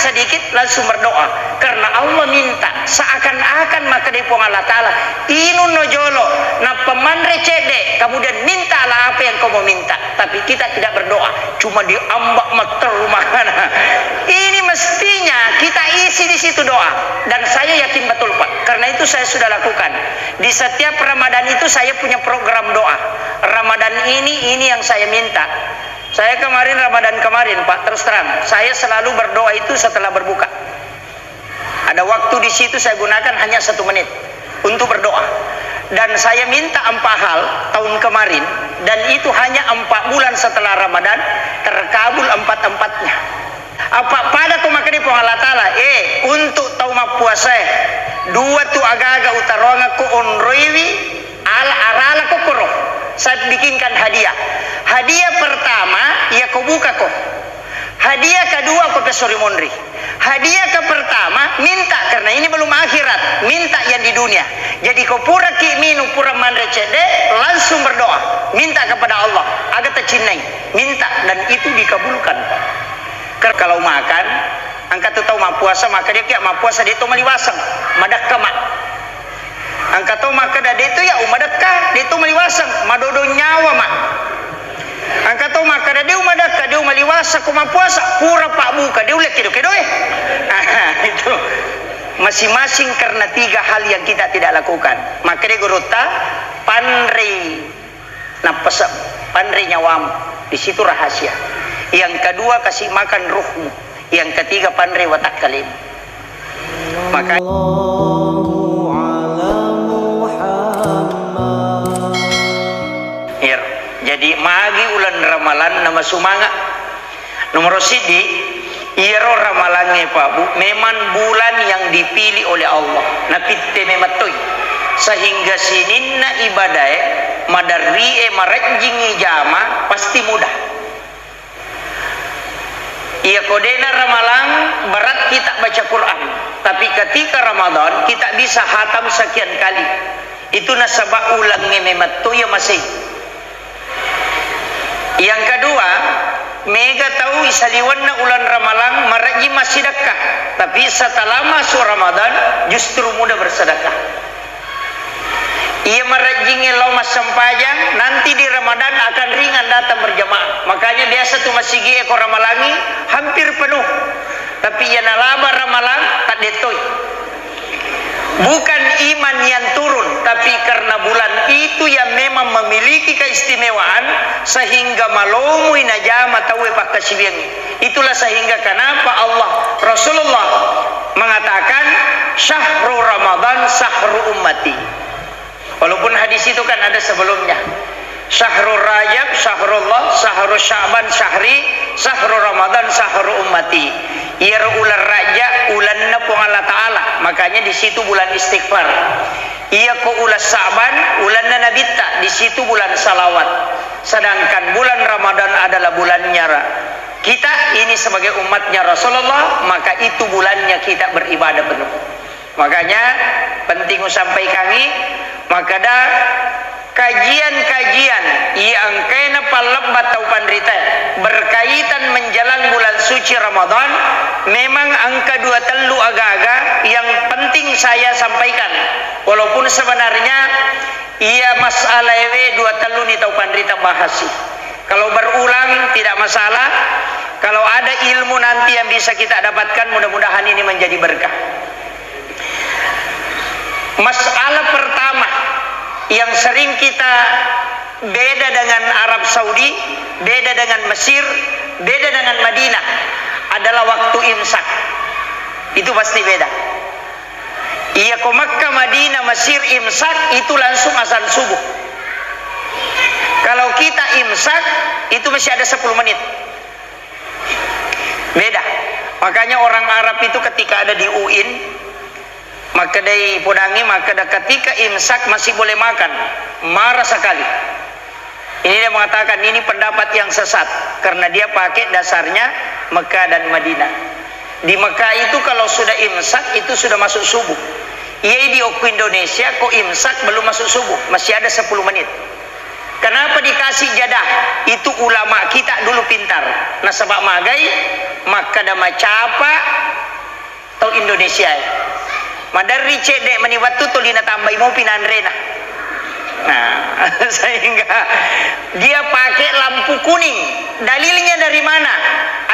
sedikit langsung berdoa, karena Allah minta seakan-akan maka di Allah Ta'ala inun nojolo na pemandre cede, kemudian mintalah apa yang kau mau minta. Tapi kita tidak berdoa, cuma diambak meter rumah. Ini mestinya kita isi di situ doa. Dan saya yakin betul Pak, karena itu saya sudah lakukan di setiap Ramadan itu. Saya punya program doa Ramadan ini yang saya minta. Saya kemarin Ramadan kemarin Pak, terus terang saya selalu berdoa itu setelah berbuka. Ada waktu di situ saya gunakan hanya 1 menit untuk berdoa. Dan saya minta 4 hal tahun kemarin, dan itu hanya 4 bulan setelah Ramadan terkabul 4-4-nya. Apa pada ko makani po Allah Ta'ala untuk tauma puasa 2 tu aga-aga utaronga ko onroiwi arala ko koro. Saya bikinkan hadiah. Hadiah pertama ya ko buka ko. Hadiah kedua ko pesori monri. Hadiah ke pertama minta, karena ini belum akhirat, minta yang di dunia. Jadi kau pura ki minu pura mandre cede, langsung berdoa minta kepada Allah agar tercinai, minta, dan itu dikabulkan Pak. Kalau makan angkat tahu ma puasa, maka dia kia ma puasa dia tu maliwasang madakka mak. Angkat tahu maka dah dia tu ya umadakka dia tu maliwasang madodo nyawa mak. Angkat tahu maka dah dia umadakka dia maliwasa ko ma puasa pura pak muka dia ulek kedo itu masing-masing karena 3 hal yang kita tidak lakukan. Maka dia guruta pandri napasam pandri nyawam, di situ rahasia. Yang kedua kasih makan ruhmu. Yang ketiga pandai watak kalim. Maka jadi magi ulan ramalan nama sumanga nomor sidi iro ramalannya Pak Bu, memang bulan yang dipilih oleh Allah napitte mematoy sehingga sininna ibadah madari marajingi jama pasti mudah. Iya kodena ramalan berat kita baca Quran, tapi ketika Ramadan kita bisa hatam sekian kali. Itu nasabah ulangnya mematu ya masih. Yang kedua, mega tahu isaliwanna ulan ramalan maraji masih sedekah, tapi setelah masuk Ramadan justru mudah bersedekah. Ia merajingi lomas sempajang, nanti di Ramadan akan ringan datang berjamaah. Makanya biasa tuh masih ekor ramalangi hampir penuh. Tapi ia nalaba ramalan tak detoy. Bukan iman yang turun, tapi karena bulan itu yang memang memiliki keistimewaan sehingga malomu inajama tawe pak kasibiangi. Itulah sehingga kenapa Allah Rasulullah mengatakan syahru Ramadan syahru ummati. Walaupun hadis itu kan ada sebelumnya. Syahrul Rajab, Syahrullah, Syahrul Sya'ban, Syahri, Syahrul Ramadan, Syahrul Ummati. Ia ular raja, ulanna pun Allah Ta'ala. Makanya di situ bulan istighfar. Ia ko ulas Sya'ban, ulanna nabita. Di situ bulan salawat. Sedangkan bulan Ramadan adalah bulannya kita ini sebagai umatnya Rasulullah, maka itu bulannya kita beribadah penuh. Makanya penting sampai kami maka dah kajian-kajian yang kena palebat atau pandrita berkaitan menjelang bulan suci Ramadan, memang angka 2 telu agak-agak yang penting saya sampaikan. Walaupun sebenarnya ia masalah 2 telu ni tahu pandrita bahasi. Kalau berulang tidak masalah. Kalau ada ilmu nanti yang bisa kita dapatkan, mudah-mudahan ini menjadi berkah. Masalah pertama yang sering kita beda dengan Arab Saudi, beda dengan Mesir, beda dengan Madinah adalah waktu imsak. Itu pasti beda. Iya ke Makkah, Madinah, Mesir imsak itu langsung azan subuh. Kalau kita imsak itu masih ada 10 menit. Beda. Makanya orang Arab itu ketika ada di UIN, maka dari podangi, maka ketika imsak masih boleh makan, marah sekali. Ini dia mengatakan ini pendapat yang sesat karena dia pakai dasarnya Mekah dan Madinah. Di Mekah itu kalau sudah imsak itu sudah masuk subuh. Ia di Indonesia kok imsak belum masuk subuh, masih ada 10 menit. Kenapa dikasih jadah? Itu ulama kita dulu pintar. Nah sebab magai maka ada macapa atau Indonesia. Madari cedek mani waktu tu lina tambai mau pinandrena. Nah sehingga dia pakai lampu kuning. Dalilnya dari mana?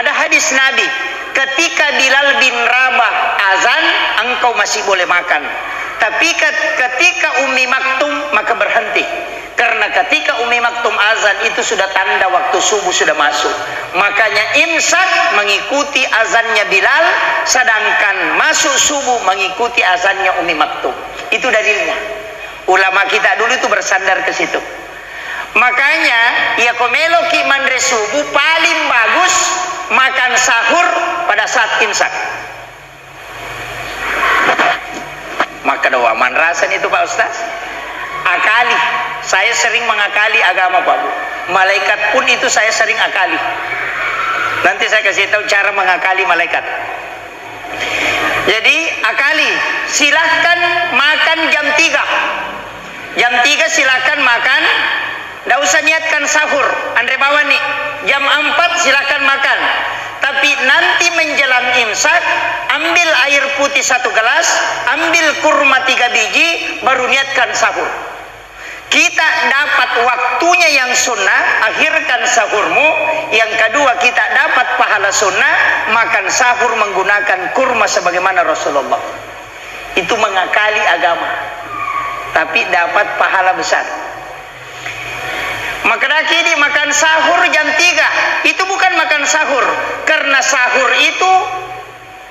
Ada hadis Nabi. Ketika Bilal bin Rabah azan, engkau masih boleh makan. Tapi ketika Ummi Maktum maka berhenti. Karena ketika Ummi Maktum azan itu sudah tanda waktu subuh sudah masuk. Makanya imsak mengikuti azannya Bilal, sedangkan masuk subuh mengikuti azannya Ummi Maktum. Itu dalilnya. Ulama kita dulu itu bersandar ke situ. Makanya ya komelo ki mandre subuh paling bagus makan sahur pada saat imsak. Maka doa manrasan itu Pak Ustaz. Akali, saya sering mengakali agama Pak Bu. Malaikat pun itu saya sering akali. Nanti saya kasih tahu cara mengakali malaikat. Jadi akali, silahkan makan jam 3. Jam 3 silahkan makan. Tidak usah niatkan sahur. Andre bawa nih. Jam 4 silahkan makan. Tapi nanti menjelang imsak, ambil air putih 1 gelas, ambil kurma 3 biji, baru niatkan sahur. Kita dapat waktunya yang sunnah, akhirkan sahurmu. Yang kedua, kita dapat pahala sunnah, makan sahur menggunakan kurma sebagaimana Rasulullah. Itu mengakali agama, tapi dapat pahala besar. Maka kini makan sahur jam 3 itu bukan makan sahur, karena sahur itu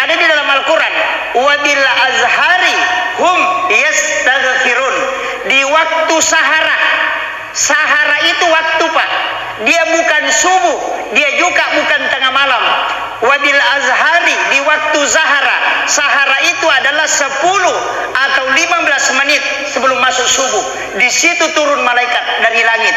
ada di dalam Al-Quran. Wabil azhari hum yastaghfirun. Di waktu sahara. Sahara itu waktu Pak. Dia bukan subuh, dia juga bukan tengah malam. Wabil azhari di waktu zahara. Sahara itu adalah 10 atau 15 menit sebelum masuk subuh. Di situ turun malaikat dari langit.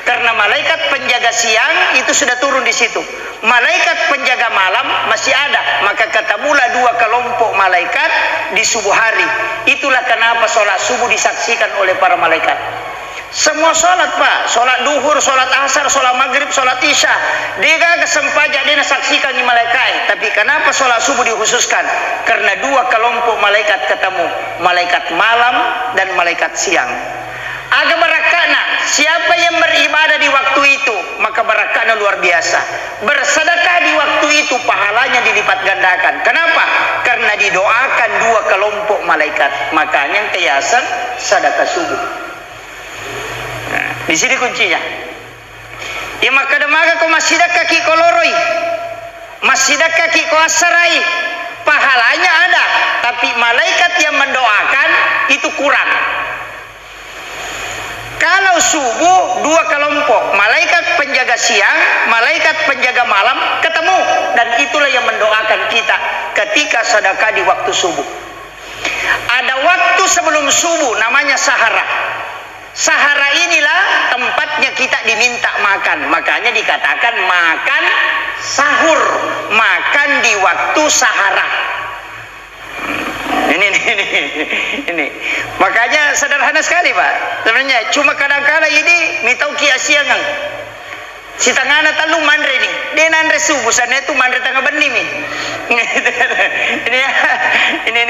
Karena malaikat penjaga siang itu sudah turun di situ. Malaikat penjaga malam masih ada. Maka ketemulah 2 kelompok malaikat di subuh hari. Itulah kenapa sholat subuh disaksikan oleh para malaikat. Semua sholat Pak, sholat duhur, sholat asar, sholat maghrib, sholat isya, dia kesempatan dia saksikan di malaikat. Tapi kenapa sholat subuh dikhususkan? Karena 2 kelompok malaikat ketemu, malaikat malam dan malaikat siang. Agak barakana, siapa yang beribadah di waktu itu, maka barakana luar biasa. Bersedekah di waktu itu, pahalanya dilipat gandakan. Kenapa? Karena didoakan 2 kelompok malaikat. Makanya kiasan sedekah subuh. Nah, di sini kuncinya. Ya maka demaga ko masidaka ki koloroi, masidaka ki ko asarai. Pahalanya ada, tapi malaikat yang mendoakan itu kurang. Kalau subuh 2 kelompok, malaikat penjaga siang, malaikat penjaga malam ketemu, dan itulah yang mendoakan kita ketika sedekah di waktu subuh. Ada waktu sebelum subuh namanya sahara. Sahara inilah tempatnya kita diminta makan. Makanya dikatakan makan sahur, makan di waktu sahara. Ini. Makanya sederhana sekali Pak. Sebenarnya cuma kadang-kadang ini mitau kia siangan. Si tangana talu mandre ni. Dia nandre subuh sana itu mandre tengah benih ni. Ini.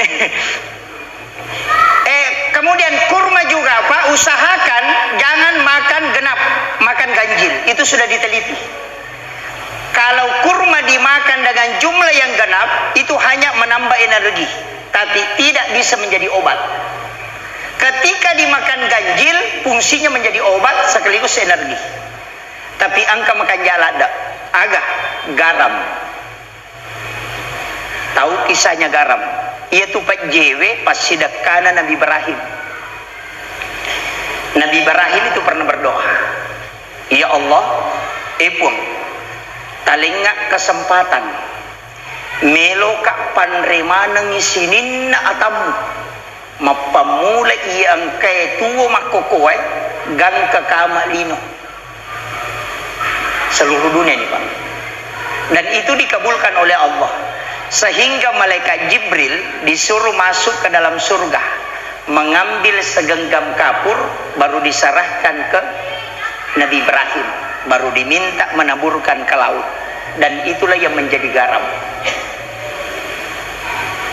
Kemudian kurma juga Pak, usahakan jangan makan genap, makan ganjil. Itu sudah diteliti. Kalau kurma dimakan dengan jumlah yang genap, itu hanya menambah energi, tapi tidak bisa menjadi obat. Ketika dimakan ganjil, fungsinya menjadi obat sekaligus energi. Tapi angka makan jalada, agak garam. Tahu kisahnya garam? Yaitu Pak JW pas sidakana Nabi Ibrahim. Nabi Ibrahim itu pernah berdoa, ya Allah, epun talingak kesempatan meloka panremana ngisinin na atamu mapamula iyang kay tuwo makokoy gang kakama lino seluruh dunia ini Pak. Dan itu dikabulkan oleh Allah, sehingga malaikat Jibril disuruh masuk ke dalam surga, mengambil segenggam kapur, baru diserahkan ke Nabi Ibrahim baru diminta menaburkan ke laut, dan itulah yang menjadi garam.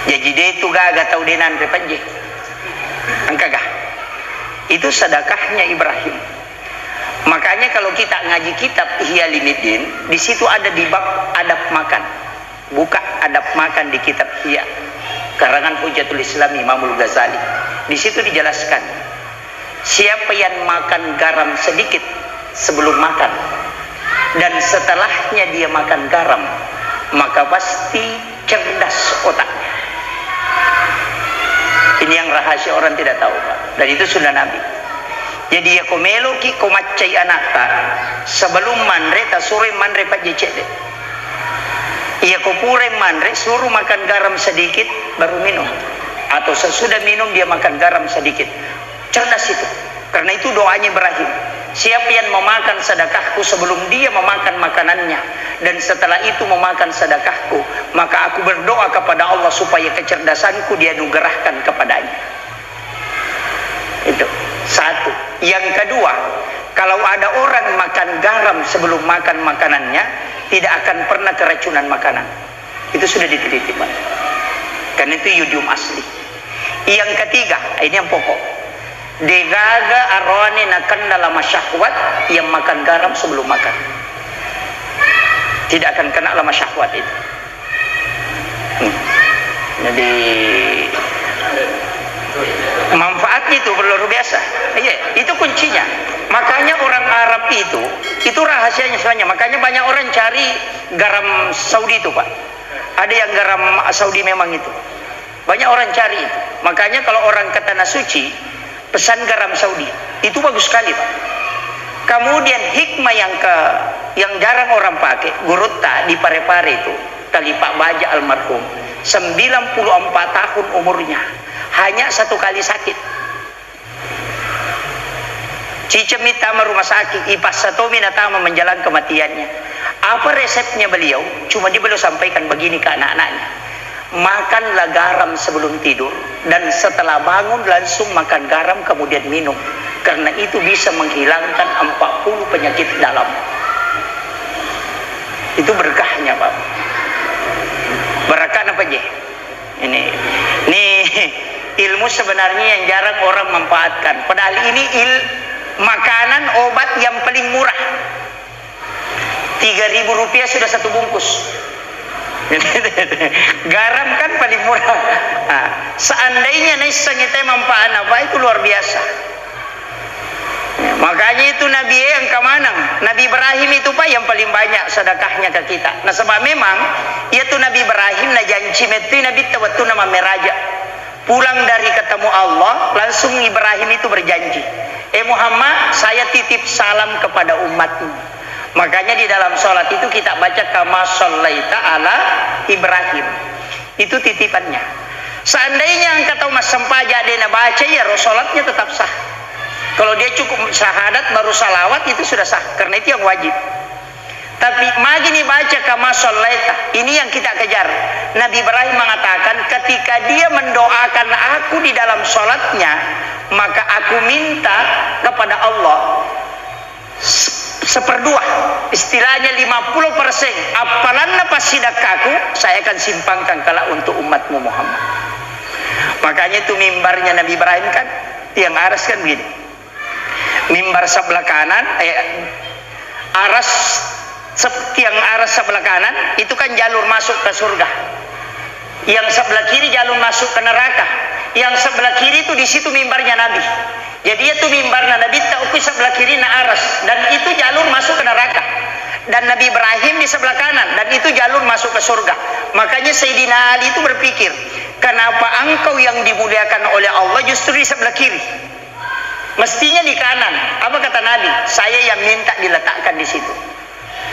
Jadi dia itu gaga tahu denan repanje angkagah itu sedekahnya Ibrahim. Makanya kalau kita ngaji kitab Ihya Ulumuddin, di situ ada di bab adab makan. Buka adab makan di kitab Ihya karangan Hujjatul Islam Imamul Ghazali. Di situ dijelaskan siapa yang makan garam sedikit sebelum makan dan setelahnya dia makan garam, maka pasti cerdas otaknya. Ini yang rahasia orang tidak tahu, Pak. Dan itu sunnah Nabi. Jadi ya komelo ki komacai anakta sebelum manre ta sore manre pak jecede. Ia kopure manre suruh makan garam sedikit baru minum, atau sesudah minum dia makan garam sedikit. Cerdas itu. Karena itu doanya Ibrahim. Siapa yang memakan sedekahku sebelum dia memakan makanannya, dan setelah itu memakan sedekahku, maka aku berdoa kepada Allah supaya kecerdasanku dia anugerahkan kepadanya. Itu satu. Yang kedua, kalau ada orang makan garam sebelum makan makanannya, tidak akan pernah keracunan makanan. Itu sudah diteliti, Pak. Karena itu yodium asli. Yang ketiga, ini yang pokok. Degaga arwane nakan dalam syahwat yang makan garam sebelum makan. Tidak akan kena lama syahwat itu. Jadi manfaatnya itu luar biasa. Iya, itu kuncinya. Makanya orang Arab itu rahasianya sebenarnya. Makanya banyak orang cari garam Saudi itu, Pak. Ada yang garam Saudi memang itu. Banyak orang cari itu. Makanya kalau orang ke tanah suci pesan garam Saudi, itu bagus sekali, Pak. Kemudian hikmah yang jarang orang pakai, gurutta di Parepare itu, kali Pak Baja almarhum, 94 tahun umurnya, hanya 1 kali sakit. Cicemita rumah sakit, ipas satu minatama menjalan kematiannya. Apa resepnya beliau? Cuma dia beliau sampaikan begini ke anak-anaknya. Makanlah garam sebelum tidur, dan setelah bangun langsung makan garam kemudian minum, karena itu bisa menghilangkan 40 penyakit dalam. Itu berkahnya, Pak. Berkah apa aja? Ini ilmu sebenarnya yang jarang orang manfaatkan. Padahal ini makanan obat yang paling murah. 3.000 rupiah sudah 1 bungkus. Garam kan paling murah. Nah, seandainya nisang kita manfaat apa itu luar biasa. Ya, makanya itu Nabi yang kemanang, Nabi Ibrahim itu Pak yang paling banyak sedekahnya ke kita. Nah sebab memang yaitu Nabi Ibrahim na janji metu Nabi tawatu nama meraja. Pulang dari ketemu Allah, langsung Ibrahim itu berjanji, Muhammad, saya titip salam kepada umatmu. Makanya di dalam sholat itu kita baca kama shallaita ala Ibrahim. Itu titipannya. Seandainya engkau tahu mas sempaja dia baca ya sholatnya tetap sah. Kalau dia cukup syahadat baru salawat itu sudah sah. Karena itu yang wajib. Tapi magi nih baca kama shallaita, ini yang kita kejar. Nabi Ibrahim mengatakan ketika dia mendoakan aku di dalam sholatnya, maka aku minta kepada Allah 1/2, istilahnya 50%, apalanna pasidakaku saya akan simpangkan kala untuk umatmu Muhammad. Makanya itu mimbarnya Nabi Ibrahim kan tiang aras kan begini, mimbar sebelah kanan tiang aras sebelah kanan itu kan jalur masuk ke surga, yang sebelah kiri jalur masuk ke neraka, yang sebelah kiri itu di situ mimbarnya Nabi. Jadi itu mimbar Nabi Tauku sebelah kiri na aras, dan itu jalur masuk ke neraka. Dan Nabi Ibrahim di sebelah kanan, dan itu jalur masuk ke surga. Makanya Sayyidina Ali itu berpikir, kenapa engkau yang dimuliakan oleh Allah justru di sebelah kiri? Mestinya di kanan. Apa kata Nabi? Saya yang minta diletakkan di situ.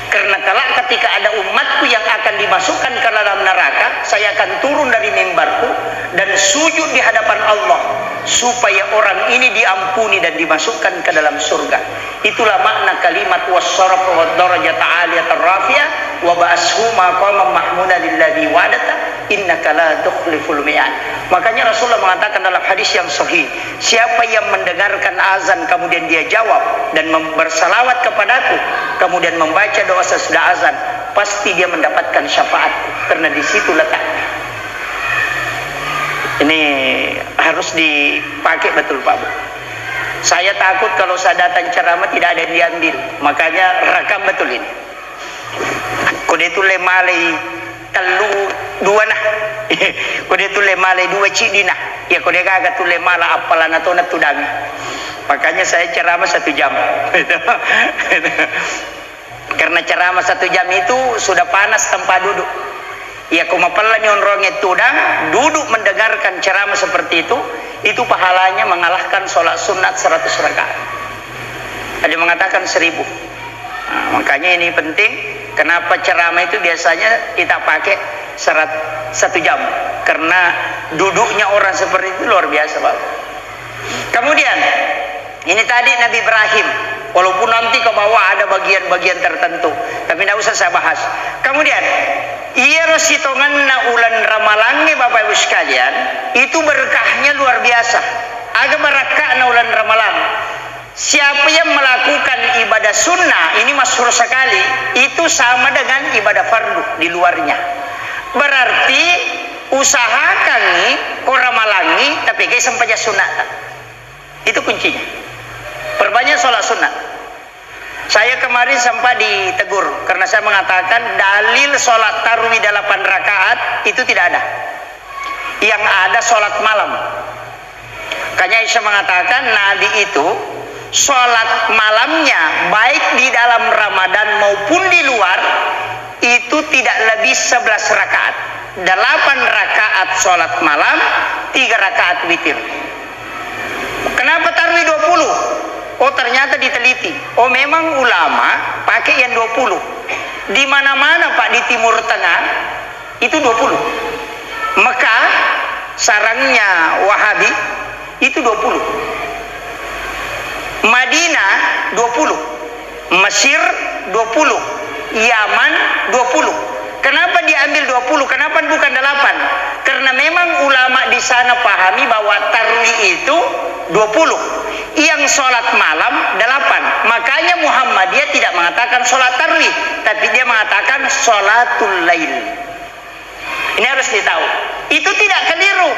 Karena kelak ketika ada umatku yang akan dimasukkan ke dalam neraka, saya akan turun dari mimbarku dan sujud di hadapan Allah supaya orang ini diampuni dan dimasukkan ke dalam surga. Itulah makna kalimat wasyaraf wa darajat aliyat rafi'ah wa ba'ashu maqaman mahmudan lilladzi wadata innaka la tukhliful mi'ad. Makanya Rasulullah mengatakan dalam hadis yang sahih, siapa yang mendengarkan azan kemudian dia jawab dan bersalawat kepadaku, kemudian membaca doa sesudah azan, pasti dia mendapatkan syafaatku, karena di situ letaknya. Ini harus dipakai betul Pak Bu. Saya takut kalau saya datang ceramah tidak ada yang diambil, makanya rekam betul ini. Kode itu lemale telu dua nah, kode itu lemale dua cidina, ya kode kagak tu lemala apalan atau natudang. Makanya saya ceramah 1 jam, karena ceramah 1 jam itu sudah panas tempat duduk. Ya kumapalan yang ronget tudang duduk mendengarkan ceramah seperti itu pahalanya mengalahkan sholat sunat 100 rakaat. Ada yang mengatakan 1000. Nah, makanya ini penting. Kenapa ceramah itu biasanya kita pakai 1 jam? Karena duduknya orang seperti itu luar biasa Pak. Kemudian ini tadi Nabi Ibrahim, walaupun nanti ke bawah ada bagian-bagian tertentu, tapi tidak usah saya bahas. Kemudian iya rositongan ulan ramalange Bapak Ibu sekalian, itu berkahnya luar biasa. Agak barakah ulan ramalang. Siapa yang melakukan ibadah sunnah, ini masyhur sekali, itu sama dengan ibadah fardu di luarnya. Berarti usahakan nih koramalangi tapi guys sampai sunat. Itu kuncinya. Perbanyak sholat sunnah. Saya kemarin sempat ditegur karena saya mengatakan dalil sholat tarawih 8 rakaat itu tidak ada. Yang ada sholat malam. Makanya Aisyah mengatakan Nabi itu sholat malamnya baik di dalam Ramadan maupun di luar itu tidak lebih 11 rakaat. 8 rakaat sholat malam, 3 rakaat witir. Kenapa tarawih 20? Oh ternyata diteliti. Oh memang ulama pakai yang 20. Di mana-mana Pak di Timur Tengah itu 20. Mekah sarangnya Wahabi itu 20. Madinah 20. Mesir 20. Yaman 20. Kenapa diambil 20? Kenapa bukan 8? Karena memang ulama di sana pahami bahwa tarawih itu 20. Yang sholat malam 8. Makanya Muhammadiyah tidak mengatakan sholat tarawih, tapi dia mengatakan sholatul lail. Ini harus ditahu. Itu tidak keliru.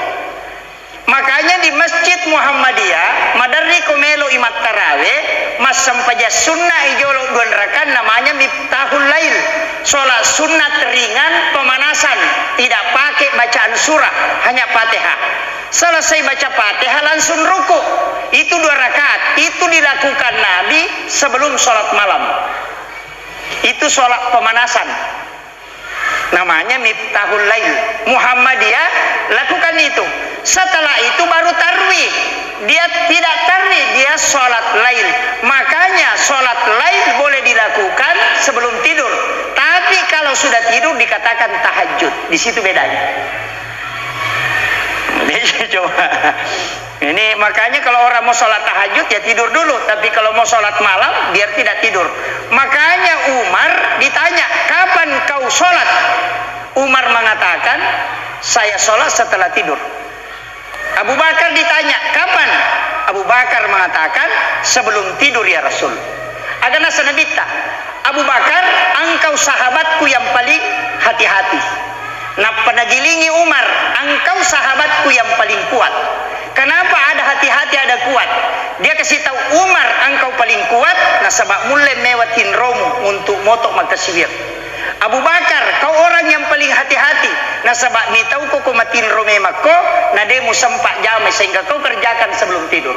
Makanya di Masjid Muhammadiyah Madarri Komelo Imat Tarawih mas sampaja sunnah ijolo 2 rakaat namanya miftahul lail. Sholat sunat ringan pemanasan, tidak pakai bacaan surah, hanya Fatihah. Selesai baca Fatihah langsung ruku. Itu 2 rakaat. Itu dilakukan Nabi sebelum sholat malam. Itu sholat pemanasan. Namanya miftahul lail. Muhammadiyah lakukan itu. Setelah itu baru tarwih. Dia tidak tarwih, dia sholat lail. Makanya sholat lail boleh dilakukan sebelum tidur. Tapi kalau sudah tidur dikatakan tahajud. Di situ bedanya. Coba. Ini makanya kalau orang mau sholat tahajud ya tidur dulu. Tapi kalau mau sholat malam biar tidak tidur. Makanya Umar ditanya, kapan kau sholat? Umar mengatakan, saya sholat setelah tidur. Abu Bakar ditanya, kapan? Abu Bakar mengatakan, sebelum tidur ya Rasul. Agana sanabita. Abu Bakar, engkau sahabatku yang paling hati-hati. Nah penagilingi Umar, engkau sahabatku yang paling kuat. Kenapa ada hati-hati ada kuat? Dia kasih tahu Umar, engkau paling kuat. Nah sebab mulai mewatin romu untuk motok makasibir. Abu Bakar, kau orang yang paling hati-hati. Nah sebab ni tahu kau matin rome mako, nah demu sempat jamai sehingga kau kerjakan sebelum tidur.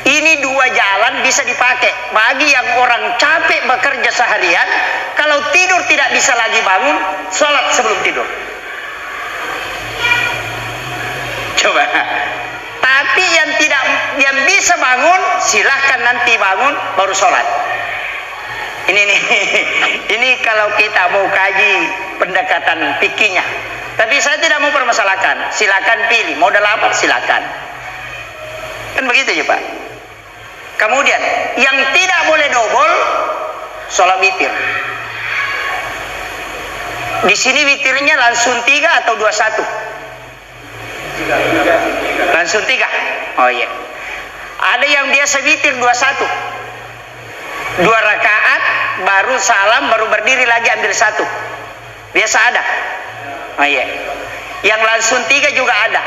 Ini 2 jalan bisa dipakai bagi yang orang capek bekerja seharian. Kalau tidur tidak bisa lagi bangun, sholat sebelum tidur. Coba. Tapi yang bisa bangun, silahkan nanti bangun baru sholat. Ini kalau kita mau kaji pendekatan fikihnya. Tapi saya tidak mau permasalahkan. Silakan pilih modal apa, silakan. Kan begitu ya Pak. Kemudian yang tidak boleh double sholat witir. Di sini witirnya langsung 3 atau 21? Langsung 3. Oh iya. Ada yang biasa witir 21. 2 rakaat baru salam, baru berdiri lagi ambil 1. Biasa ada. Oh iya. Yang langsung 3 juga ada.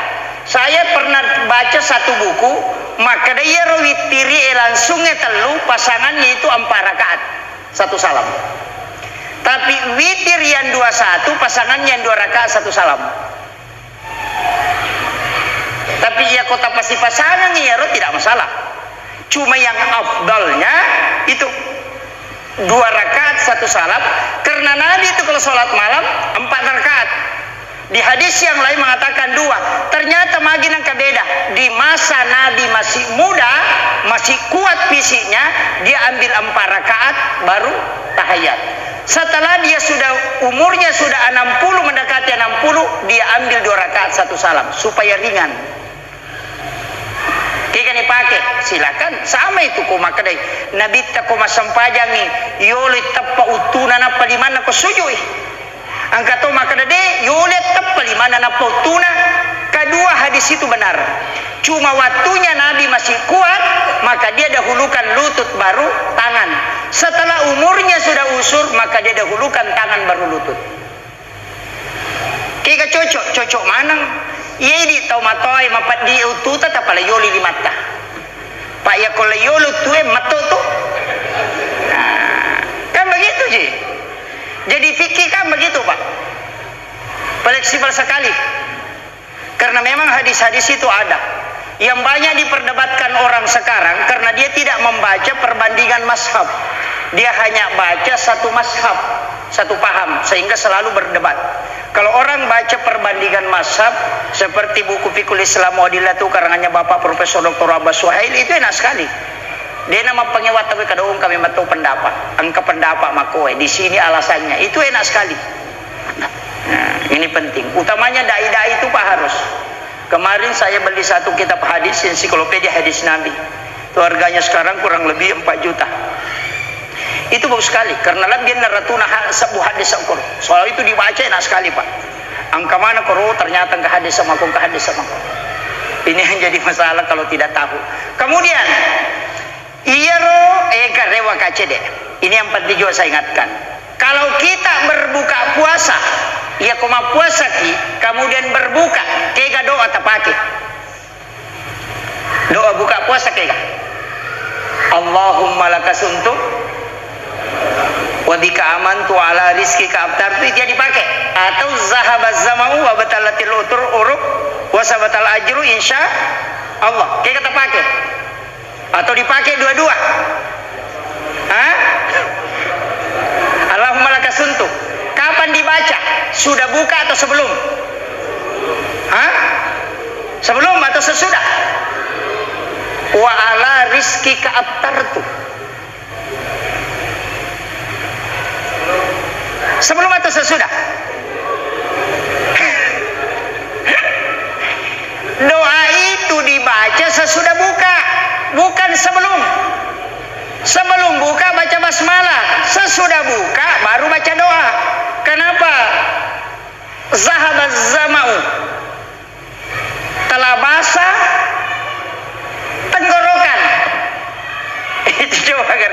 Saya pernah baca satu buku, maka dia witiri langsungnya telu, pasangannya itu 4 rakaat 1 salam. Tapi witir yang 21 pasangannya yang 2 rakaat 1 salam. Tapi ya kota pasti pasangan ya tidak masalah. Cuma yang afdalnya itu 2 rakaat 1 salam, karena Nabi itu kalau sholat malam 4 rakaat. Di hadis yang lain mengatakan 2. Ternyata makin angka beda. Di masa Nabi masih muda, masih kuat fisiknya, dia ambil 4 rakaat baru tahiyat. Setelah dia sudah umurnya sudah 60 mendekati 60, dia ambil 2 rakaat 1 salam supaya ringan. Jika dipakai silakan, sama itu ko makadai Nabi ta ko masampajangi yole tappa utuna na palimana ko sujui. Angkato makadade yole tappa limana na utuna. Kedua hadis itu benar. Cuma waktunya Nabi masih kuat, maka dia dahulukan lutut baru tangan. Setelah umurnya sudah usur, maka dia dahulukan tangan baru lutut. Kika cocok manang. Iya di tau matoi mapat di ututa tapala yoli di mata. Pak ya kalau yolo tuh mato tuh. Nah, kan begitu sih. Jadi fikih kan begitu Pak. Fleksibel sekali. Karena memang hadis-hadis itu ada. Yang banyak diperdebatkan orang sekarang karena dia tidak membaca perbandingan mazhab. Dia hanya baca satu mazhab, satu paham, sehingga selalu berdebat. Kalau orang baca perbandingan mazhab seperti buku Fiqhul Islam Mu'adilatu karangannya Bapak Profesor Dr. Abbas Suhail, itu enak sekali. Dia nama pengiwat tapi kadang kami matu pendapat, angka pendapat makoe di sini alasannya, itu enak sekali. Nah, ini penting. Utamanya dai-dai itu Pak harus. Kemarin saya beli satu kitab hadis, ensiklopedia hadis Nabi. Itu harganya sekarang kurang lebih 4 juta. Itu bagus sekali karena lebih naratuna sebuah hadis sakur. Soal itu dibaca enak sekali Pak. Angka mana koro ternyata ke hadis sama aku. Ini yang jadi masalah kalau tidak tahu. Kemudian iyaro karewa kacede. Ini yang penting juga saya ingatkan. Kalau kita berbuka puasa, ya koma puasa ki, kemudian berbuka, kega doa tapake. Doa buka puasa kega. Allahumma lakasuntu wa bika amantu ala rizqika abtartu, itu dipakai. Atau zahabaz zamau wa batalatil uruk wa sabatal ajru insya Allah. Kayak kata pakai. Atau dipakai dua-dua. Hah? Allahumma lakasuntu. Kapan dibaca? Sudah buka atau sebelum? Hah? Sebelum atau sesudah? Wa ala rizqika abtartu. Sebelum atau sesudah? Doa itu dibaca sesudah buka, bukan sebelum. Sebelum buka baca basmalah, sesudah buka baru baca doa. Kenapa? Zahabaz zamau, telah basah tenggorokan. Itu coba kan?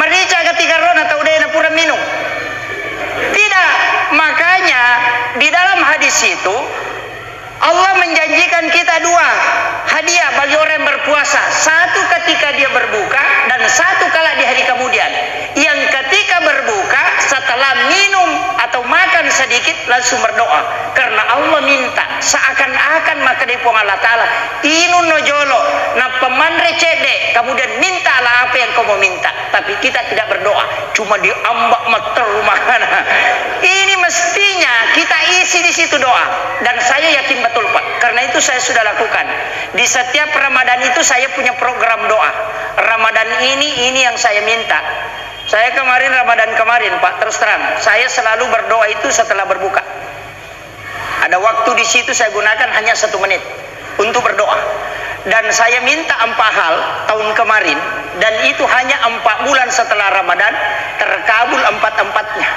Merica ketika rona atau udah pura minum. Tidak, makanya di dalam hadis itu Allah menjanjikan kita 2 hadiah bagi orang yang berpuasa. Satu ketika dia berbuka dan satu kala di hari kemudian. Yang ketika berbuka setelah minum atau makan sedikit langsung berdoa. Karena Allah minta seakan-akan maka dari Allah Ta'ala inun nojolo na pemanre cede kemudian mintalah apa yang kau mau minta. Tapi kita tidak berdoa, cuma diambak meter rumah. Ini mestinya kita isi di situ doa. Dan saya yakin betul Pak, karena itu saya sudah lakukan. Di setiap Ramadan itu saya punya program doa. Ramadan ini yang saya minta. Saya kemarin Ramadan kemarin Pak, terus terang, saya selalu berdoa itu setelah berbuka. Ada waktu di situ saya gunakan hanya 1 menit untuk berdoa. Dan saya minta 4 hal tahun kemarin, dan itu hanya 4 bulan setelah Ramadan terkabul 4-4-nya.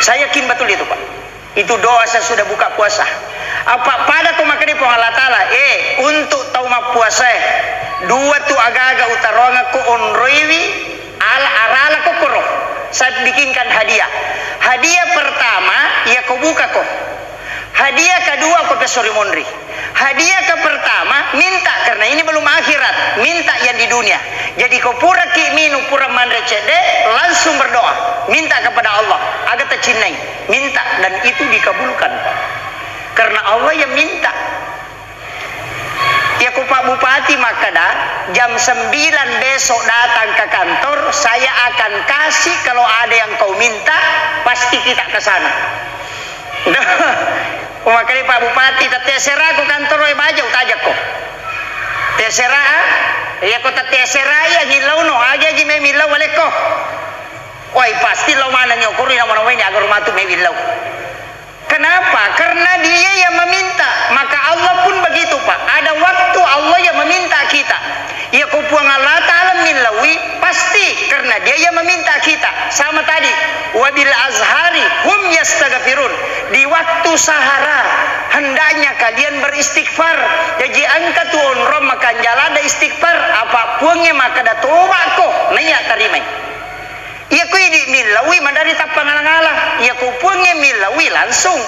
Saya yakin betul itu Pak. Itu doa saya sudah buka puasa. Apa pada ko makani po Allah Ta'ala untuk tahu mak puasa dua tu aga-aga utaronga ko onroiwi ala arala ko koro. Saya bikinkan hadiah. Hadiah pertama ya ko buka ko. Hadiah kedua ko pesori mondri. Hadiah ke pertama minta karena ini belum akhirat, minta yang di dunia. Jadi kau pura ki minu pura mandre cede langsung berdoa, minta kepada Allah agar tercinai, minta dan itu dikabulkan Pak. Karena Allah yang minta. Ya ku Pak Bupati Makada jam 9 besok datang ke kantor, saya akan kasih kalau ada yang kau minta pasti kita ke sana. Makanya Pak Bupati terserah ko kantor oi baja utajak ko. Terserah ya ko terserah ya ngilau no aja ji me milau wale ko. Woi pasti lo mana nyokuri na mana weni agar rumah tu me milau. Kenapa? Karena dia yang meminta. Maka Allah pun begitu Pak. Ada waktu Allah yang meminta kita. Ya kupuang Allah Ta'ala milawi pasti karena dia yang meminta kita. Sama tadi wabil azhari hum yastaghfirun. Di waktu sahara hendaknya kalian beristighfar. Jadi angka tu onrom makan jalan ada istighfar. Apapun yang maka da toba ko naya tarimai. Ia ku ini milawi mandari tapangalang-alang. Ia ku punya milawi langsung.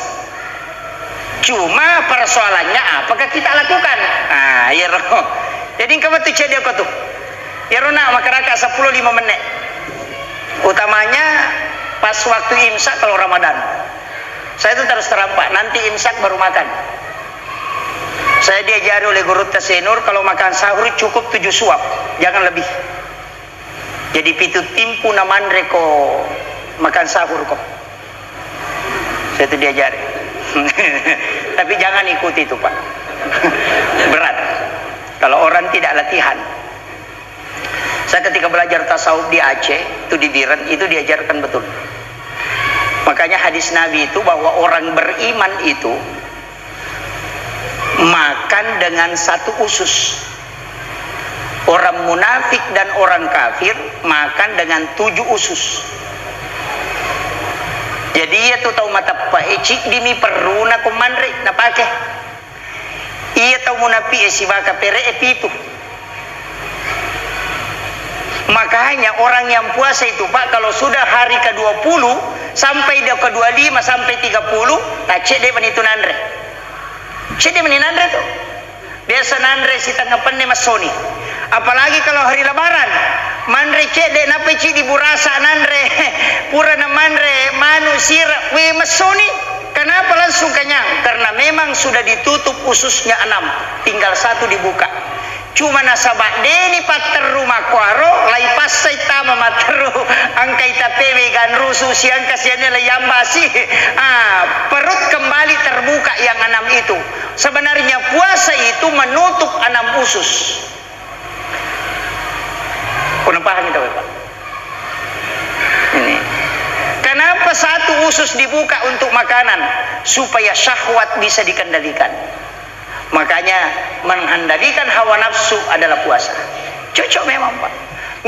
Cuma persoalannya apakah kita lakukan? Ah, ya roh. Jadi kamu tu cedek kau tu. Ya roh nak masyarakat 10-5 menit. Utamanya pas waktu imsak kalau Ramadan. Saya itu terus terampak. Nanti imsak baru makan. Saya diajari oleh guru Tasenur kalau makan sahur cukup 7 suap, jangan lebih. Jadi pitu timpu namandre ko makan sahur ko. Saya itu diajari. Tapi jangan ikuti itu Pak. Berat. Kalau orang tidak latihan. Saya ketika belajar tasawuf di Aceh, itu di Biren, itu diajarkan betul. Makanya hadis Nabi itu bahwa orang beriman itu makan dengan satu usus. Orang munafik dan orang kafir makan dengan 7 usus. Jadi ia tu tahu mata paecik dimi perlu na kumandre na pake. Ia tahu munafi si baka pere epitu. Makanya orang yang puasa itu Pak kalau sudah hari ke-20 sampai dia ke-25 sampai 30 tak cek dia manitu nandre. Cek dia maninandre tu. Biasa nandre si tengah penne masoni. Apalagi kalau hari lebaran mandre cede nape ci di burasa nandre pura na mandre manusia we masoni. Kenapa langsung kenyang? Karena memang sudah ditutup ususnya 6, tinggal 1 dibuka. Cuma nasabak deni pater rumah kuaro lai pasai tama materu angkai tapewe gan rusu siang kasiannya layambasi. Perut kembali terbuka yang 6 itu. Sebenarnya puasa itu menutup 6 usus. Kurang paham itu Pak. Ini. Kenapa 1 usus dibuka untuk makanan? Supaya syahwat bisa dikendalikan. Makanya mengendalikan hawa nafsu adalah puasa. Cocok memang Pak.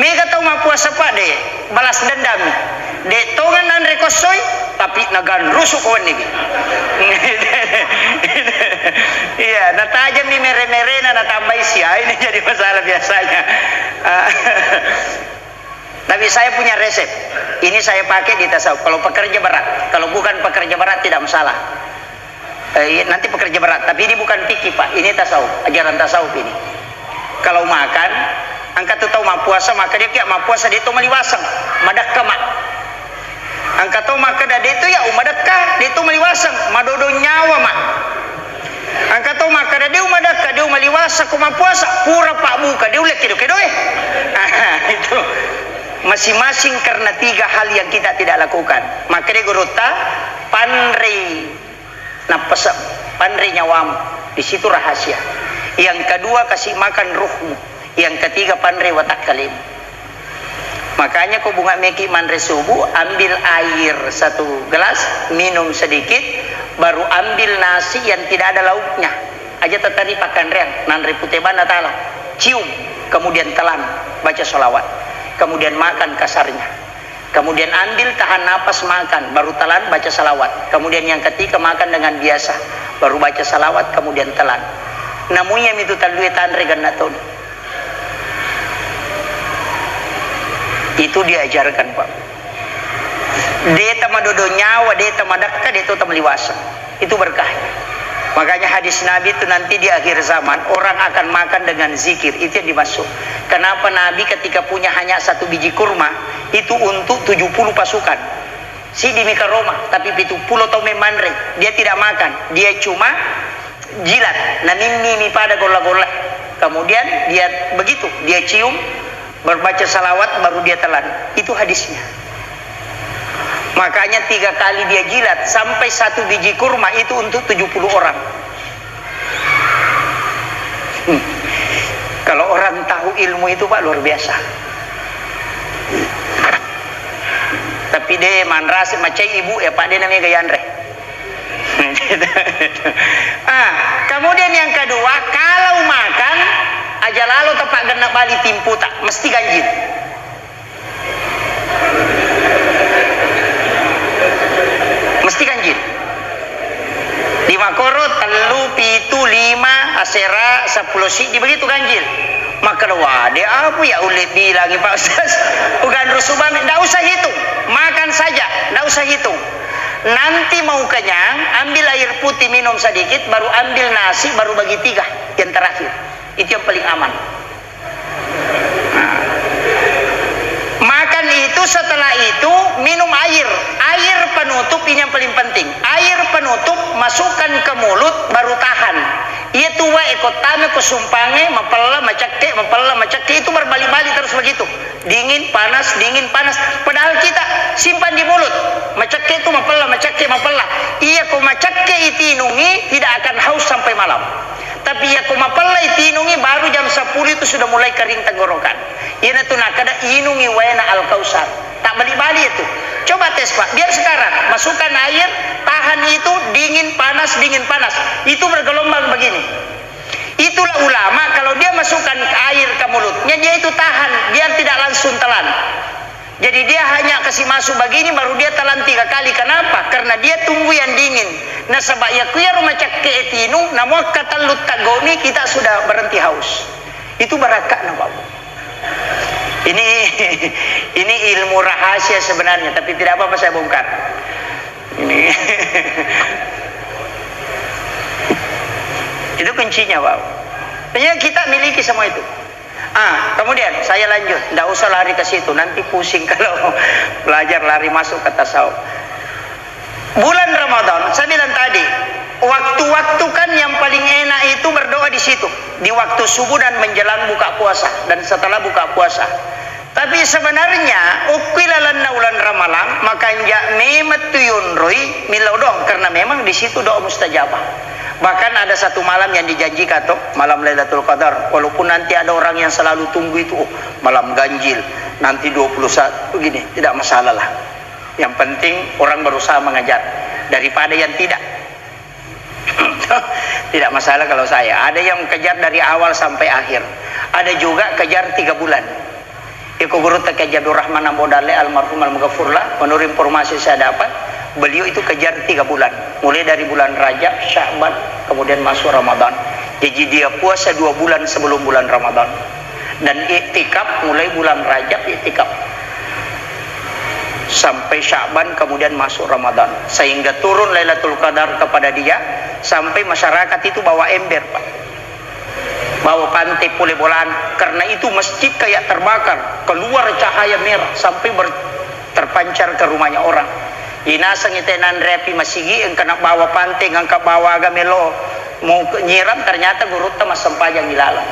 Mega tahu mah puasa Pak deh. Balas dendam. Dek tongan dan rekosoi tapi nagan rusuk kawan ni. Iya, na tajam ni mere-mere na tambah isi. Ini jadi masalah biasanya. Tapi saya punya resep. Ini saya pakai di tasawuf. Kalau pekerja berat, kalau bukan pekerja berat tidak masalah. Nanti pekerja berat, tapi ini bukan fikih Pak. Ini tasawuf, ajaran tasawuf ini. Kalau makan, angkat tu tahu mak puasa, maka dia kiak mak puasa dia tu meliwasang, madak kemak. Angkat tu maka dah dia tu ya umadakah, dia tu meliwasang, madodo nyawa mak. Angkat tu maka dah dia umadakah, dia meliwasang kuma puasa, pura pak muka, dia ulek kedo itu. Masing-masing karena 3 hal yang kita tidak lakukan. Maka dia guruta pandri napasap pandri nyawam, di situ rahasia. Yang kedua kasih makan ruhmu. Yang ketiga pandri watak kalim. Makanya kau bunga meki mandre subuh, ambil air 1 gelas, minum sedikit, baru ambil nasi yang tidak ada lauknya. Aja tadi pakan reang, nandre putih bana tala, cium, kemudian telan, baca sholawat, kemudian makan kasarnya. kemudian ambil, tahan napas, makan, baru telan, baca salawat. Kemudian yang ketiga makan dengan biasa, baru baca salawat, kemudian telan. Namanya itu talue tanre gannaton. Itu diajarkan, Pak. Deta madodo nyawa, deta madakka, deta tamliwasa. Itu berkahnya. Makanya hadis Nabi itu nanti di akhir zaman orang akan makan dengan zikir. Itu yang dimaksud. Kenapa Nabi ketika punya hanya 1 biji kurma itu untuk 70 pasukan. Si di Mika Roma, tapi 70 tome manre. Dia tidak makan, dia cuma jilat. Namimi pada gola-gola. Kemudian dia begitu, dia cium, berbaca salawat, baru dia telan. Itu hadisnya. Makanya 3 kali dia jilat sampai 1 biji kurma itu untuk 70 orang. Kalau orang tahu ilmu itu, Pak, luar biasa. Tapi dia manras macai ibu ya, Pak, dia namanya Gayandre. Kemudian yang kedua, kalau makan aja lalu tepak genap bali timpu tak mesti ganjil. Mesti ganjil. 5 koro, telu, pitu, 5, asera, 10 si, begitu ganjil. Maka wade apa ya ulit bilangi Pak Ustaz? Bukan rusuban, tidak usah hitung, makan saja, tidak usah hitung. Nanti mau kenyang, ambil air putih minum sedikit, baru ambil nasi, baru bagi 3 yang terakhir. Itu yang paling aman. Makan itu, setelah itu minum air. Air penutup ini yang paling penting. Air penutup masukkan ke mulut, baru tahan. Ia tua ekotame kusumpange mapella macakke itu berbalik-balik terus begitu. Dingin panas padahal kita simpan di mulut. Macakke itu mapella. Ia ko macakke itinungi tidak akan haus sampai malam. Tapi ia ko mapella itinungi baru jam 10 itu sudah mulai kering tenggorokan. Ia tu nak kada inungi waena al-kausar. Tak balik-balik itu. Coba tes, Pak. Biar sekarang masukkan air, tahan itu dingin panas. Itu bergelombang begini. Itulah ulama kalau dia masukkan air ke mulutnya, dia itu tahan, biar tidak langsung telan. Jadi dia hanya kasih masuk begini baru dia telan 3 kali. Kenapa? Karena dia tunggu yang dingin. Nah sebab ya kuya rumah cak keetinu, namun katalut tagoni kita sudah berhenti haus. Itu barakat na Bapak. Ini ilmu rahasia sebenarnya, tapi tidak apa-apa saya bongkar. Ini itu kuncinya, Pak. Jadi kita miliki semua itu. Kemudian saya lanjut, tidak usah lari ke situ, nanti pusing kalau belajar lari masuk ke tasawuf. Bulan Ramadan, saya bilang tadi, waktu-waktu kan yang paling enak itu berdoa di situ, di waktu subuh dan menjelang buka puasa dan setelah buka puasa. Tapi sebenarnya ukilalan naulan ramalang makanya memetuyun roy milaudong, karena memang di situ doa mustajabah. Bahkan ada satu malam yang dijanjikan tuh, malam Lailatul Qadar. Walaupun nanti ada orang yang selalu tunggu itu, malam ganjil, nanti 21 begini, tidak masalah lah. Yang penting orang berusaha mengejar daripada yang tidak. Tidak masalah kalau saya. Ada yang kejar dari awal sampai akhir. Ada juga kejar 3 bulan. Iku guru Jadur Rahman Ambodale almarhum al-Mughafurlah, menurut informasi saya dapat, beliau itu kejar 3 bulan, mulai dari bulan Rajab, Sya'ban, kemudian masuk Ramadan. Jadi dia puasa 2 bulan sebelum bulan Ramadan, dan iktikaf mulai bulan Rajab, iktikaf sampai Sya'ban, kemudian masuk Ramadan, sehingga turun Lailatul Qadar kepada dia, sampai masyarakat itu bawa ember, Pak, bawa pantai pule bolaan, karena itu masjid kayak terbakar, keluar cahaya merah sampai terpancar ke rumahnya orang. Inasang itenan repi masigi engka nak bawa pantai ngangka bawa gamelo mau nyiram, ternyata gurutta mas sempajang ilalang.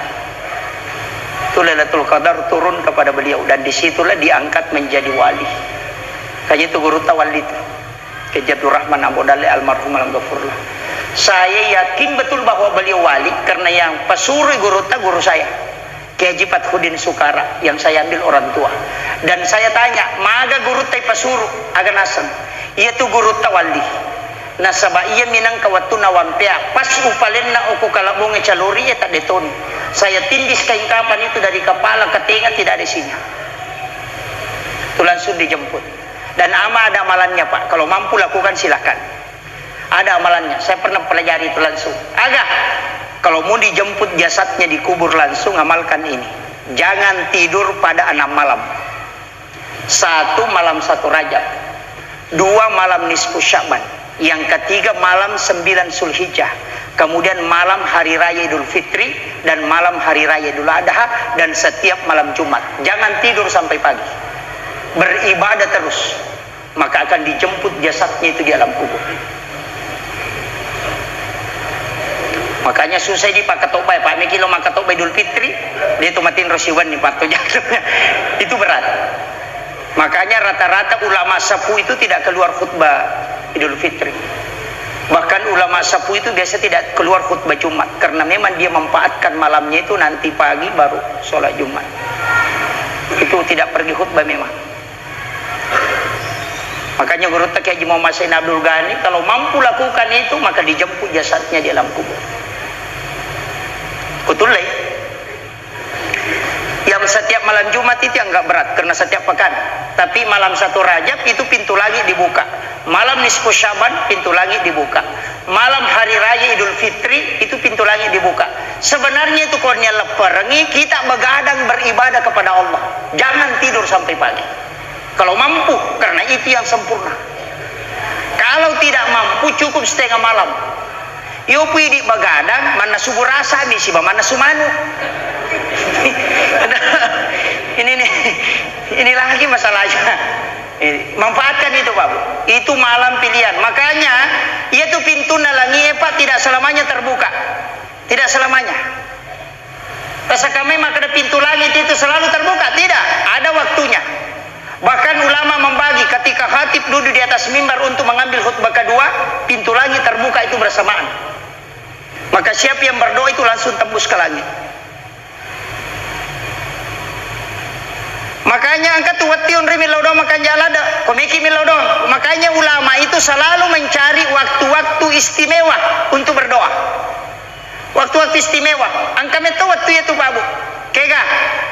Itu Lailatul Qadar turun kepada beliau, dan disitulah diangkat menjadi wali. Kayaknya itu gurutta wali itu Jadur Rahman Ambodale almarhum al-Ghafurlah. Saya yakin betul bahwa beliau wali karena yang pesuruh gurutta guru saya, Kiai Haji Fathudin Sukara, yang saya ambil orang tua. Dan saya tanya, maga guru tay pasuruh aga nasan? Ia tu guru tawali. Nasaba ia minang kawatu nawampia. Pas upalen na uku kalabungi caluri ia tak deton. Saya tindis kain kapan itu dari kepala ke telinga tidak ada sinya. itu langsung dijemput. Dan ada amalannya Pak, kalau mampu lakukan silakan, ada amalannya. Saya pernah pelajari itu langsung. Kalau mau dijemput jasadnya dikubur langsung, amalkan ini. Jangan tidur pada 6 malam. 1 malam 1 Rajab, 2 malam nisfu Sya'ban, yang ketiga malam 9 Zulhijjah, kemudian malam hari raya Idul Fitri dan malam hari raya Idul Adha, dan setiap malam Jumat. Jangan tidur sampai pagi, beribadah terus, maka akan dijemput jasadnya itu di alam kubur. Makanya susah di Pak Ketobay, Pak Mikilo Pak Ketobay Idul Fitri, dia tuh matiin rosiwan nih Pak jatuhnya. Itu berat. Makanya rata-rata ulama sapu itu tidak keluar khutbah Idul Fitri. Bahkan ulama sapu itu biasa tidak keluar khutbah Jumat, karena memang dia memanfaatkan malamnya itu nanti pagi baru sholat Jumat. Itu tidak pergi khutbah memang. Makanya Guru Taqi Haji Muhammad Sain Abdul Ghani kalau mampu lakukan itu, maka dijemput jasadnya di alam kubur. Kutulai yang setiap malam Jumat itu yang enggak berat karena setiap pekan. Tapi malam 1 Rajab itu pintu langit dibuka. Malam nisfu Sya'ban pintu langit dibuka. Malam hari raya Idul Fitri itu pintu langit dibuka. Sebenarnya itu kornya leperengi kita begadang beribadah kepada Allah. Jangan tidur sampai pagi. Kalau mampu, karena itu yang sempurna. Kalau tidak mampu, cukup setengah malam. Yo pi di begadang mana subuh rasa nih sih mana sumanu. ini lagi masalahnya. Manfaatkan itu Pak. Itu malam pilihan. Makanya itu pintu nalangi Pak tidak selamanya terbuka. Tidak selamanya. Rasa kami maka ada pintu langit itu selalu terbuka. Tidak, ada waktunya. Bahkan ulama membagi ketika khatib duduk di atas mimbar untuk mengambil khutbah kedua, pintu langit terbuka itu bersamaan. Maka siapa yang berdoa itu langsung tembus ke langit. Makanya angkat watiun rimilodong makan jalada komiki milodong. Makanya ulama itu selalu mencari waktu-waktu istimewa untuk berdoa. Waktu-waktu istimewa. Angka metu waktu itu Pak Bu. Kega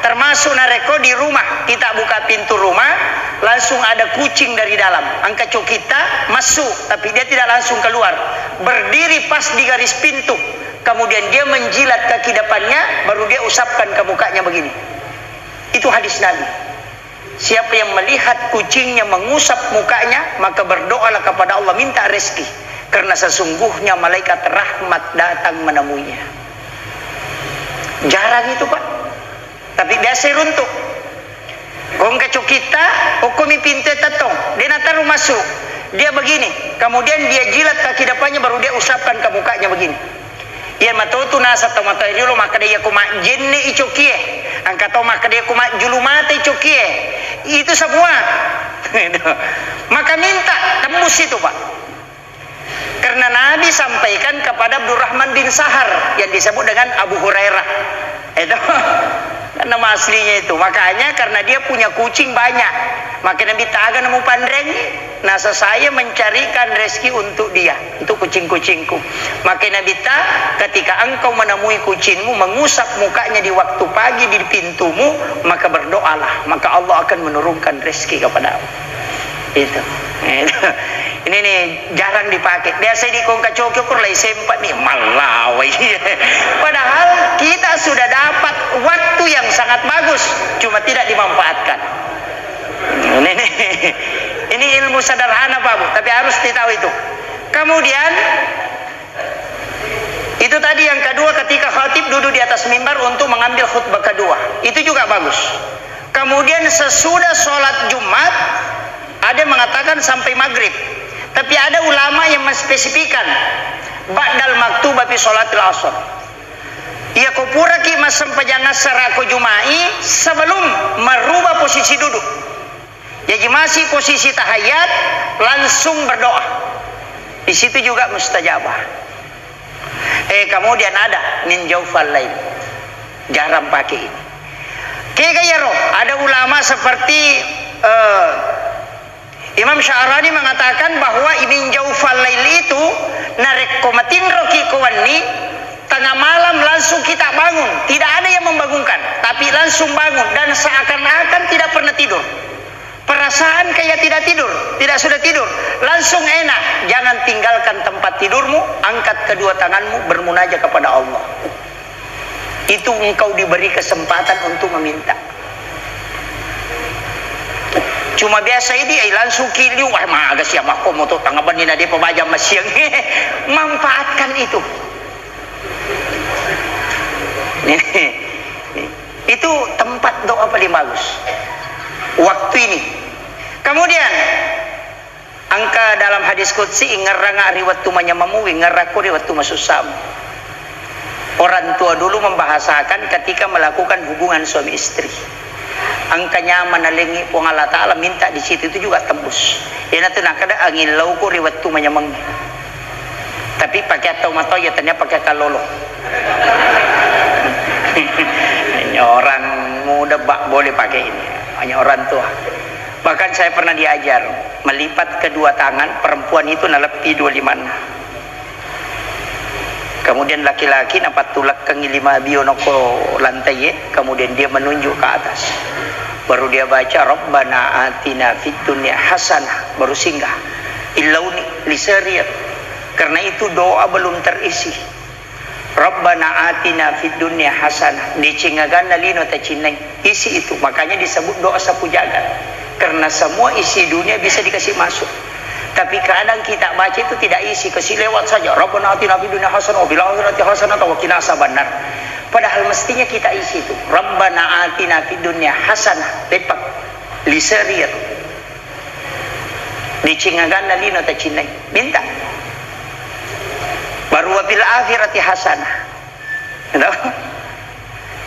termasuk nareko di rumah kita buka pintu rumah langsung ada kucing dari dalam. Angka cok kita masuk tapi dia tidak langsung keluar. Berdiri pas di garis pintu. Kemudian dia menjilat kaki depannya baru dia usapkan ke mukanya begini. Itu hadis Nabi. Siapa yang melihat kucingnya mengusap mukanya, maka berdoalah kepada Allah minta rezeki, karena sesungguhnya malaikat rahmat datang menemuinya. Jarang itu Pak. Tapi biasa runtuh. Kong kacau kita, hukumi pintu tetong, dia taruh masuk. Dia begini, kemudian dia jilat kaki depannya baru dia usapkan ke mukanya begini. Ia matutu nasa to mata iriulo maka dia kuma jenne icokie angka to maka dia kuma julumate icokie itu semua. Maka minta tembus itu Pak, karena Nabi sampaikan kepada Abdurrahman bin Sahar yang disebut dengan Abu Hurairah itu nama aslinya itu. Makanya karena dia punya kucing banyak, maka Nabi taga nemu pandreng nasa saya mencarikan rezeki untuk dia, untuk kucing-kucingku. Maka Nabi ta ketika engkau menemui kucingmu mengusap mukanya di waktu pagi di pintumu, maka berdoalah, maka Allah akan menurunkan rezeki kepadamu. Itu. Ini nih jarang dipakai. Biasa di kongka cokur lagi sempat nih malawai. Padahal kita sudah dapat waktu yang sangat bagus, cuma tidak dimanfaatkan. Ini ilmu sederhana Pak Bu, tapi harus ditahu itu. Kemudian itu tadi yang kedua, ketika khatib duduk di atas mimbar untuk mengambil khutbah kedua, itu juga bagus. Kemudian sesudah sholat Jumat, ada yang mengatakan sampai maghrib. Tapi ada ulama yang menspesifikan ba'dal maktubah fi sholatil asr. Ia kupura ki masam pajangan serako jumai sebelum merubah posisi duduk. Jadi masih posisi tahiyat langsung berdoa. Di situ juga mustajabah. Kemudian ada min jaufal lail. Jarang pakai ini. Kayak ada ulama seperti Imam Sya'rani mengatakan bahwa min jaufal lail itu narek komatin roki kowani tengah malam langsung kita bangun, tidak ada yang membangunkan, tapi langsung bangun dan seakan-akan tidak pernah tidur. Perasaan kayak tidak tidur, tidak sudah tidur, langsung enak. Jangan tinggalkan tempat tidurmu, angkat kedua tanganmu, bermunajat kepada Allah. Itu engkau diberi kesempatan untuk meminta. Cuma biasa ini langsung kiliu, wah maga siya mako mo to tangaban ni na di pabajam masyang. Manfaatkan itu. Itu tempat doa paling bagus. Waktu ini. Kemudian angka dalam hadis qudsi ngaranga riwat tu manyamamu ngaraku riwat tu masusam. Orang tua dulu membahasakan ketika melakukan hubungan suami istri. Angkanya menalingi pung Allah Ta'ala minta di situ itu juga tembus. Ya nanti nak ada angin lauku riwat tu manyamang. Tapi pakai atau matau ya ternyata pakai kalolo. Hanya orang muda boleh pakai ini. Hanya orang tua. Bahkan saya pernah diajar melipat kedua tangan perempuan itu nalepi 25. Kemudian laki-laki napat tulak kengilima bionoko lantai, kemudian dia menunjuk ke atas. Baru dia baca Rabbana atina fid dunya hasanah, baru singgah. Ilauni lisarir. Karena itu doa belum terisi. Rabbana atina fid dunya hasanah, dicingagan nalino tacinai. Isi itu, makanya disebut doa sapu jagat. Karena semua isi dunia bisa dikasih masuk. Tapi kadang kita baca itu tidak isi, kasih lewat saja. Rabbana atina fid dunya hasanah wa fil akhirati hasanah wa qina azabannar. Padahal mestinya kita isi itu. Rabbana atina fid dunya hasanah, tepak lisarir. Dicingagan nalino tacinai. Minta. Baru wa fil akhirati hasanah. Tahu?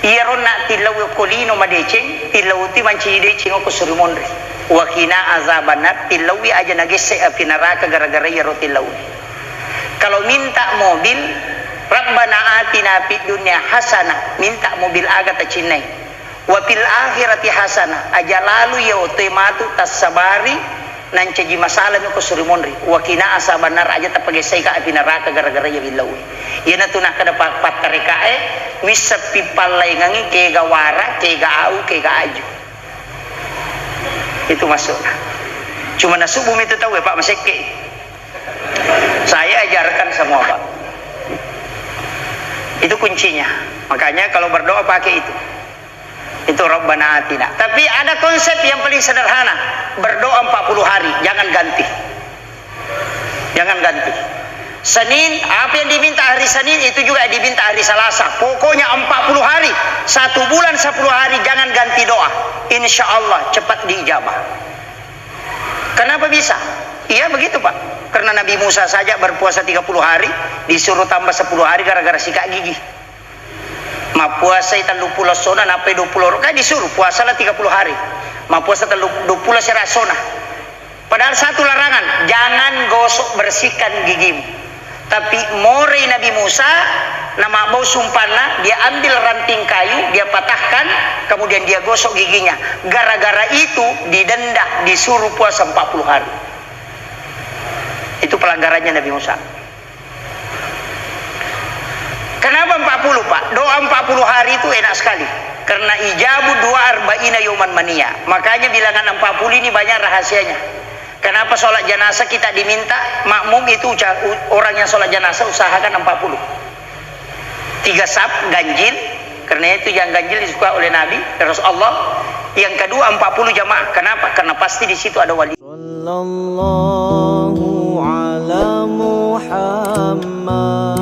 Iya rona tilaw kolino madeceng, tilaw ti manci deceng ko surumondre. Wa kina azabanat tilawi aja nagese api neraka gara-gara iya ro tilaw. Kalau minta mobil, Rabbana atina fid dunya hasanah, minta mobil aga ta cinai. Wa fil akhirati hasanah, aja lalu ya otematu tasabari nan caji masalah ko surumondre. Wa kina azabanar aja ta pagese ka api neraka gara-gara iya bilaw. Iya na tunah kada patarekae wisa pipalay ngangi kega wara, kega au, kega aju. Itu masuk. Cuma nasubum itu tahu ya Pak Maseke. Saya ajarkan semua Pak. Itu kuncinya. Makanya kalau berdoa pakai itu. Itu Rabbana atina. Tapi ada konsep yang paling sederhana. Berdoa 40 hari, jangan ganti. Jangan ganti. Senin, apa yang diminta hari Senin itu juga diminta hari Selasa. Pokoknya 40 hari, 1 bulan 10 hari, jangan ganti doa. Insya Allah cepat diijabah. Kenapa bisa? Iya begitu Pak. Karena Nabi Musa saja berpuasa 30 hari, disuruh tambah 10 hari gara-gara sikat gigi. Ma puasa itu 20 sona, nape 20 kan disuruh puasalah 30 hari. Ma puasa 20 serasona. Padahal satu larangan, jangan gosok bersihkan gigimu. Tapi more Nabi Musa nama bau sumpana, dia ambil ranting kayu, dia patahkan, kemudian dia gosok giginya. Gara-gara itu didenda, disuruh puasa 40 hari. Itu pelanggarannya Nabi Musa. Kenapa 40 Pak? Doa 40 hari itu enak sekali. Karena ijabu dua arba'ina yauman mania. Makanya bilangan 40 ini banyak rahasianya. Kenapa sholat jenazah kita diminta makmum itu orang yang sholat jenazah usahakan 40. 3 sab ganjil, karena itu yang ganjil disuka oleh Nabi Rasulullah. Yang kedua 40 jamaah. Kenapa? Karena pasti di situ ada wali. Sallallahu ala Muhammad.